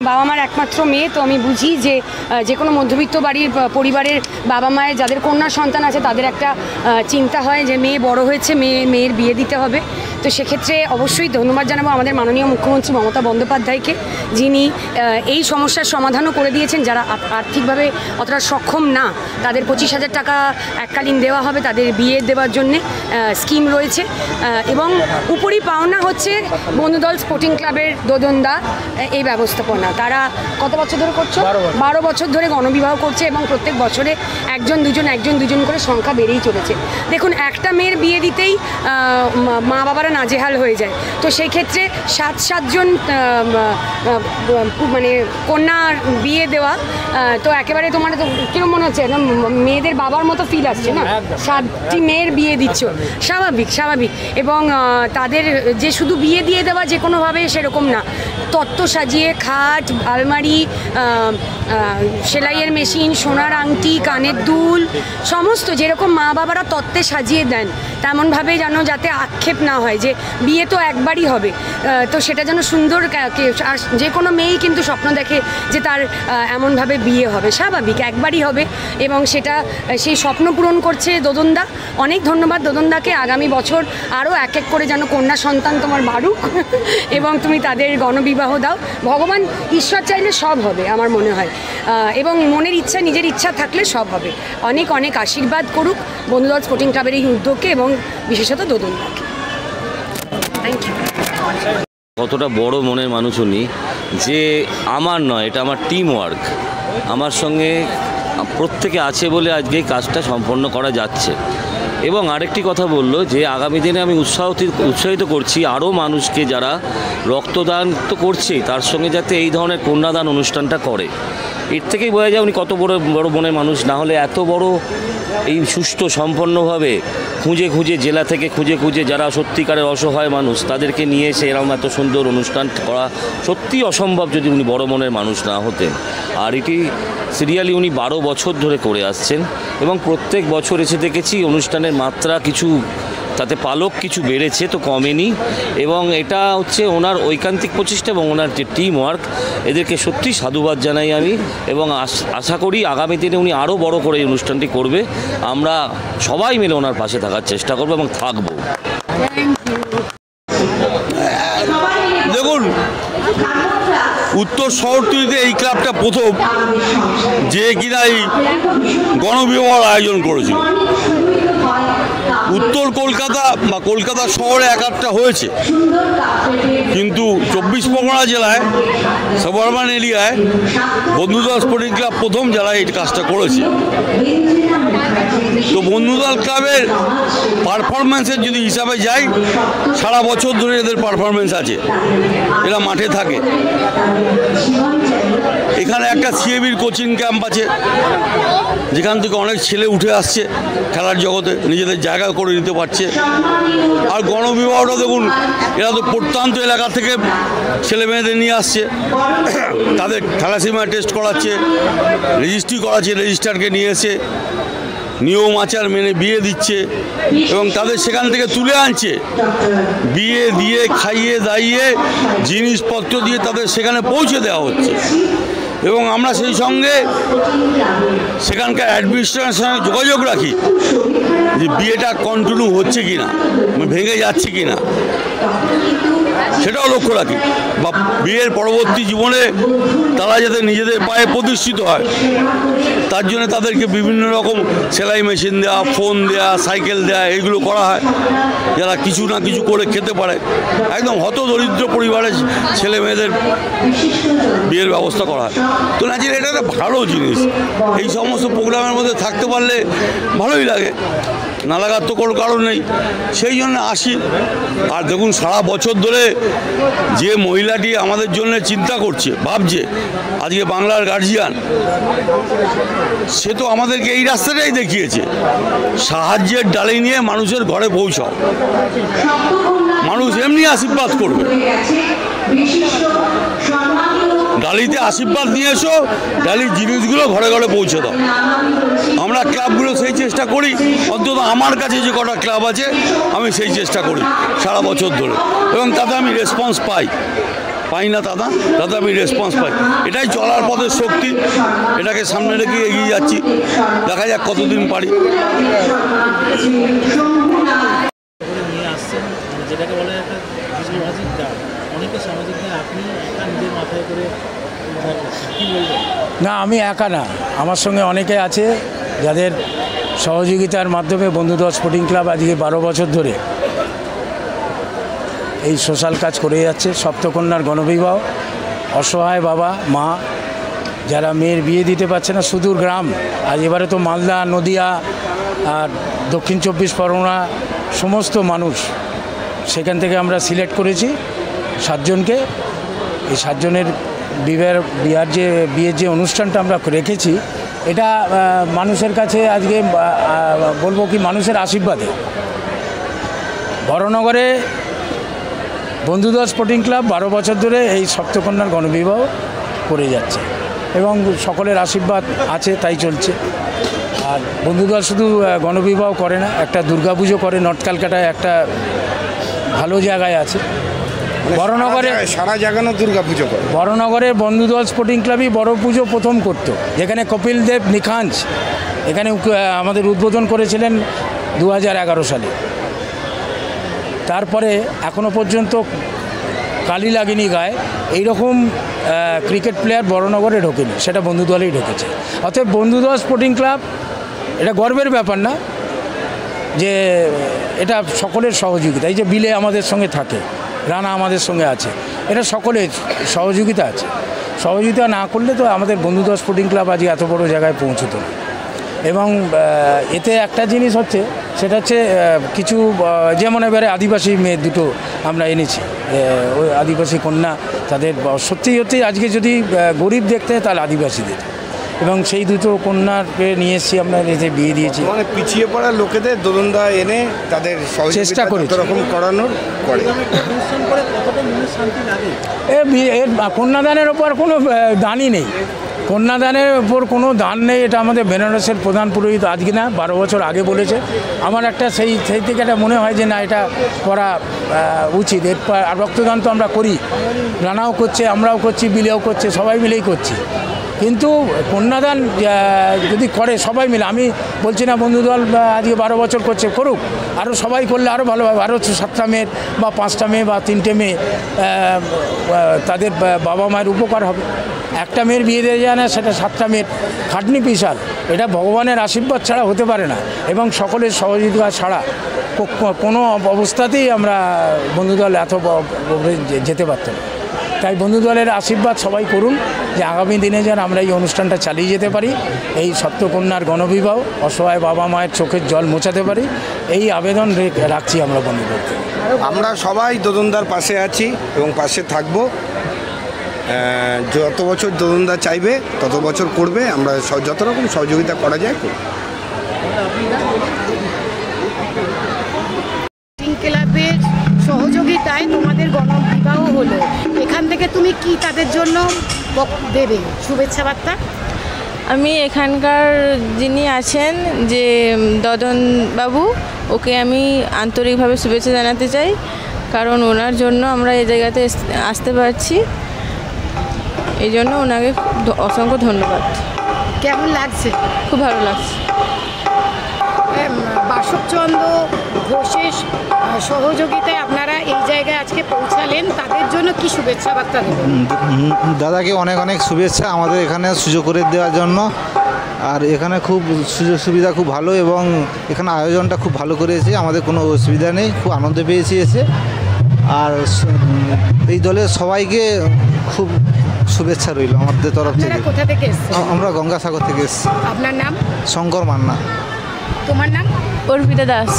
বাবা মার একমাত্র মেয়ে, তো আমি বুঝি যে কোনো মধ্যবিত্ত বাড়ির পরিবারের বাবা মায়ের যাদের কন্যা সন্তান আছে তাদের একটা চিন্তা হয় যে মেয়ে বড় হয়েছে, মেয়ের বিয়ে দিতে হবে। তো সেক্ষেত্রে অবশ্যই ধন্যবাদ জানাবো আমাদের মাননীয় মুখ্যমন্ত্রী মমতা বন্দ্যোপাধ্যায়কে, যিনি এই সমস্যার সমাধানও করে দিয়েছেন। যারা আর্থিকভাবে অতটা সক্ষম না তাদের 25,000 টাকা এককালীন দেওয়া হবে তাদের বিয়ে দেওয়ার জন্যে স্কিম রয়েছে। এবং উপরই পাওনা হচ্ছে বন্ধুদল স্পোর্টিং ক্লাবের দোদনদা এই ব্যবস্থাপনা। তারা কত বছর ধরে করছো? 12 বছর ধরে গণবিবাহ করছে এবং প্রত্যেক বছরে একজন দুজন করে সংখ্যা বেড়েই চলেছে। দেখুন, একটা মেয়ের বিয়ে দিতেই মা বাবারা নাজেহাল হয়ে যায়। তো সেই ক্ষেত্রে 7জন মানে কন্যার বিয়ে দেওয়া তো একেবারে তোমার তো কিরকম মনে হচ্ছে না মেয়েদের বাবার মতো ফিল আসছে না? 7টি মেয়ের বিয়ে দিচ্ছ, স্বাভাবিক। এবং তাদের যে শুধু বিয়ে দিয়ে দেওয়া যে কোনোভাবে সেরকম না, তত্ত্ব সাজিয়ে খাট, আলমারি, সেলাইয়ের মেশিন, সোনার আংটি, কানের দুল, সমস্ত যেরকম মা বাবারা তত্ত্বে সাজিয়ে দেন তেমনভাবে যেন যাতে আক্ষেপ না হয় যে বিয়ে তো একবারই হবে, তো সেটা যেন সুন্দর। আর যে কোনো মেয়েই কিন্তু স্বপ্ন দেখে যে তার এমনভাবে বিয়ে হবে, স্বাভাবিক একবারই হবে এবং সেটা সেই স্বপ্ন পূরণ করছে দোদনদা। অনেক ধন্যবাদ দোদনদাকে। আগামী বছর আরও এক করে যেন কন্যা সন্তান তোমার বাড়ুক এবং তুমি তাদের গণবিবাহ দাও। ভগবান ঈশ্বর চাইলে সব হবে আমার মনে হয়, এবং মনের ইচ্ছা নিজের ইচ্ছা থাকলে সব হবে। অনেক আশীর্বাদ করুক বন্ধুদল স্পোর্টিং ক্লাবের এই উদ্যোগকে এবং বিশেষত দোদনদাকে। Thank you. কতটা বড় মনের মানুষ উনি, যে আমার নয়, এটা আমার টিম ওয়ার্ক, আমার সঙ্গে প্রত্যেকে আছে বলে আজকে এই কাজটা সম্পন্ন করা যাচ্ছে। এবং আরেকটি কথা বললো যে আগামী দিনে আমি উৎসাহিত করছি আরও মানুষকে যারা রক্তদান তো করছে তার সঙ্গে যাতে এই ধরনের কন্যাদান অনুষ্ঠানটা করে। এর থেকেই বোঝা যায় উনি কত বড় মনের মানুষ। না হলে এত বড় এই সুষ্ঠু সম্পন্নভাবে খুঁজে জেলা থেকে খুঁজে যারা সত্যিকারের অসহায় মানুষ তাদেরকে নিয়ে এসে এরকম এত সুন্দর অনুষ্ঠান করা সত্যি অসম্ভব যদি উনি বড় মনের মানুষ না হতেন। আর এটি সিরিয়ালি উনি 12 বছর ধরে করে আসছেন এবং প্রত্যেক বছর এসে দেখেছি অনুষ্ঠানের মাত্রা কিছু তাতে পালক কিছু বেড়েছে, তো কমেনি। এবং এটা হচ্ছে ওনার ঐকান্তিক প্রচেষ্টা এবং ওনার যে টিম ওয়ার্ক, এদেরকে সত্যি সাধুবাদ জানাই আমি এবং আশা করি আগামী দিনে উনি আরও বড় করে এই অনুষ্ঠানটি করবে। আমরা সবাই মিলে ওনার পাশে থাকার চেষ্টা করবো এবং থাকবো। দেখুন, উত্তর শহরতলিতে এই ক্লাবটা প্রথম যে কিনা এই গণবিবাহের আয়োজন করেছিল। উত্তর কলকাতা বা কলকাতা শহরে একটা হয়েছে, কিন্তু 24 পরগনা জেলায় সাবারবান এরিয়ায় বন্ধুদল স্পোর্টিং ক্লাব প্রথম যারা এই কাজটা করেছে। তো বন্ধুদল ক্লাবের পারফরমেন্সের যদি হিসাবে যাই, সারা বছর ধরে এদের পারফরমেন্স আছে, এরা মাঠে থাকে। এখানে একটা সিএবির কোচিং ক্যাম্প আছে যেখান থেকে অনেক ছেলে উঠে আসছে খেলার জগতে, নিজেদের জায়গা করে নিতে পারছে। আর গণবিবাহটা দেখুন, এরা তো প্রত্যন্ত এলাকা থেকে ছেলে মেয়েদের নিয়ে আসছে, তাদের থ্যালাসেমিয়া টেস্ট করাচ্ছে, রেজিস্ট্রি করাচ্ছে, রেজিস্ট্রারকে নিয়ে এসে নিয়ম আচার মেনে বিয়ে দিচ্ছে এবং তাদের সেখান থেকে তুলে আনছে, বিয়ে দিয়ে খাইয়ে দাইয়ে জিনিসপত্র দিয়ে তাদের সেখানে পৌঁছে দেওয়া হচ্ছে। এবং আমরা সেই সঙ্গে সেখানকার অ্যাডমিনিস্ট্রেশনের সঙ্গে যোগাযোগ রাখি যে বিয়েটা কন্টিনিউ হচ্ছে কি না, ভেঙে যাচ্ছে কি না, সেটাও লক্ষ্য রাখি। বা বিয়ের পরবর্তী জীবনে তারা যাতে নিজেদের পায়ে প্রতিষ্ঠিত হয় তার জন্য তাদেরকে বিভিন্ন রকম সেলাই মেশিন দেওয়া, ফোন দেওয়া, সাইকেল দেওয়া, এইগুলো করা হয় যারা কিছু না কিছু করে খেতে পারে। একদম হতদরিদ্র পরিবারের ছেলে মেয়েদের বিয়ের ব্যবস্থা করা হয়। তো না, এটা একটা ভালো জিনিস, এই সমস্ত প্রোগ্রামের মধ্যে থাকতে পারলে ভালোই লাগে, না লাগার তো কোনো কারণ নেই, সেই জন্য আসি। আর দেখুন, সারা বছর ধরে যে মহিলাটি আমাদের জন্য চিন্তা করছে, ভাবছে, আজকে বাংলার গার্জিয়ান, সে তো আমাদেরকে এই রাস্তাটাই দেখিয়েছে, সাহায্যের ডালি নিয়ে মানুষের ঘরে পৌঁছাও, মানুষ এমনি আশীর্বাদ করবে। ডালিতে আশীর্বাদ নিয়ে এসো, ডালির জিনিসগুলো ঘরে ঘরে পৌঁছে দাও। আমরা ক্লাবগুলো সেই চেষ্টা করি, অন্তত আমার কাছে যে কটা ক্লাব আছে আমি সেই চেষ্টা করি সারা বছর ধরে, এবং তাতে আমি রেসপন্স পাই। পাই না দাদা, তাতে আমি রেসপন্স পাই। এটাই চলার পথের শক্তি, এটাকে সামনে রেখে এগিয়ে যাচ্ছি, দেখা যাক কতদিন পারি। নিয়ে আসছেন যেটাকে বলে একটা সামাজিক দায়, অনেকে সামাজিক দায় আপনি একা নিজের মাথায় করে উদ্ধার করছেন, কী বলবেন? না, আমি একা না, আমার সঙ্গে অনেকে আছে যাদের সহযোগিতার মাধ্যমে বন্ধুদল স্পোর্টিং ক্লাব আজকে 12 বছর ধরে এই সোশ্যাল কাজ করে যাচ্ছে। সপ্তকন্যার গণবিবাহ, অসহায় বাবা মা যারা মেয়ের বিয়ে দিতে পারছে না, সুদূর গ্রাম, আজ এবারে তো মালদা, নদিয়া আর দক্ষিণ 24 পরগনা সমস্ত মানুষ, সেখান থেকে আমরা সিলেক্ট করেছি 7 জনকে। এই 7 জনের বিয়ের যে অনুষ্ঠানটা আমরা রেখেছি, এটা মানুষের কাছে আজকে বলবো কি মানুষের আশীর্বাদে বড়নগরে বন্ধুদল স্পোর্টিং ক্লাব 12 বছর ধরে এই সপ্তকন্যার গণবিবাহ করে যাচ্ছে এবং সকলের আশীর্বাদ আছে, তাই চলছে। আর বন্ধুদল শুধু গণবিবাহ করে না, একটা দুর্গাপুজো করে, নর্থ ক্যালকাটায় একটা ভালো জায়গায় আছে। বড়নগরে সারা জাগানো দুর্গাপুজো করে, বড়নগরে বন্ধুদল স্পোর্টিং ক্লাবই বড় পুজো প্রথম করত, যেখানে কপিল দেব নিখাঞ্জ এখানে আমাদের উদ্বোধন করেছিলেন 2011 সালে। তারপরে এখনও পর্যন্ত কালি লাগেনি গায়ে এইরকম ক্রিকেট প্লেয়ার বড়নগরে ঢোকেনি, সেটা বন্ধুদলেই ঢুকেছে। অতএব বন্ধুদল স্পোর্টিং ক্লাব এটা গর্বের ব্যাপার না যে এটা সকলের সহযোগিতা। এই যে বিলে আমাদের সঙ্গে থাকে, রানা আমাদের সঙ্গে আছে, এটা সকলের সহযোগিতা আছে। সহযোগিতা না করলে তো আমাদের বন্ধুদল স্পোর্টিং ক্লাব আজ এত বড় জায়গায় পৌঁছতো না। এবং এতে একটা জিনিস হচ্ছে, সেটা হচ্ছে কিছু যেমন এবারে আদিবাসী মেয়ে দুটো আমরা এনেছি, ওই আদিবাসী কন্যা, তাদের সত্যি আজকে যদি গরিব দেখতে হয় তাহলে আদিবাসীদের, এবং সেই দুটো কন্যাকে নিয়ে এসেছি আমরা, এতে বিয়ে দিয়েছি। মানে পিছিয়ে পড়া লোকেদের দোলনদা এনে তাদের চেষ্টা করেছি যত রকম করানোর করে। অনুষ্ঠান করে কতটা মনে শান্তি লাগে? এর কন্যাদানের ওপর কোনো দানই নেই, কন্যাদানের ওপর কোনো দান নেই। এটা আমাদের বেনারসের প্রধান পুরোহিত আজকে না 12 বছর আগে বলেছে। আমার একটা সেই থেকে একটা মনে হয় যে না, এটা করা উচিত। এরপর আর রক্তদান তো আমরা করি, রানাও করছে, আমরাও করছি, বিলেও করছে, সবাই মিলেই করছি। কিন্তু কন্যাদান যদি করে সবাই মিলে, আমি বলছি না বন্ধুদল আজকে 12 বছর করছে, করুক, আরও সবাই করলে আরও ভালো হবে। আরও 7টা মেয়ের বা 5টা মেয়ে বা 3টে মেয়ে তাদের বাবা মায়ের উপকার হবে। একটা মেয়ের বিয়ে দেওয়া যায় না, সেটা 7টা মেয়ের খাটনি বিশাল। এটা ভগবানের আশীর্বাদ ছাড়া হতে পারে না, এবং সকলের সহযোগিতা ছাড়া কোনো অবস্থাতেই আমরা বন্ধুদল এত যেতে পারতাম না। তাই বন্ধুদলের আশীর্বাদ সবাই করুন যে আগামী দিনে যেন আমরা এই অনুষ্ঠানটা চালিয়ে যেতে পারি, এই সপ্তকন্যার গণবিবাহ, অসহায় বাবা মায়ের চোখের জল মোছাতে পারি, এই আবেদন রাখছি আমরা বন্ধুদলকে। আমরা সবাই দোলনদার পাশে আছি এবং পাশে থাকব। যত বছর দোলনদা চাইবে তত বছর করবে, আমরা যত রকম সহযোগিতা করা যায় করব। ক্লাবের সহযোগিতায় তোমাদের গণবিবাহ হলো, এখান থেকে তুমি কি তাদের জন্য দেবে শুভেচ্ছা বার্তা? আমি এখানকার যিনি আছেন যে দদন বাবু, ওকে আমি আন্তরিকভাবে শুভেচ্ছা জানাতে চাই, কারণ ওনার জন্য আমরা এই জায়গাতে আসতে পারছি। এই জন্য ওনাকে অসংখ্য ধন্যবাদ। কেমন লাগছে? খুব ভালো লাগছে। বাসবচন্দ্র ঘোষের সহযোগিতায় আপনারা এই জায়গায় আজকে পৌঁছালেন, তাদের জন্য কি শুভেচ্ছা বার্তা দেবেন? দাদাকে অনেক অনেক শুভেচ্ছা আমাদের এখানে সুযোগ করে দেওয়ার জন্য। আর এখানে খুব সুযোগ সুবিধা খুব ভালো, এবং এখানে আয়োজনটা খুব ভালো করেছে, আমাদের কোনো অসুবিধা নেই, খুব আনন্দ পেয়েছি এসে। আর এই দলের সবাইকে খুব শুভেচ্ছা রইল আমাদের তরফ থেকে। কোথা থেকে এসেছেন? আমরা গঙ্গাসাগর থেকে এসেছি। আপনার নাম? শঙ্কর মান্না। তোমার নাম? অর্পিতা দাস।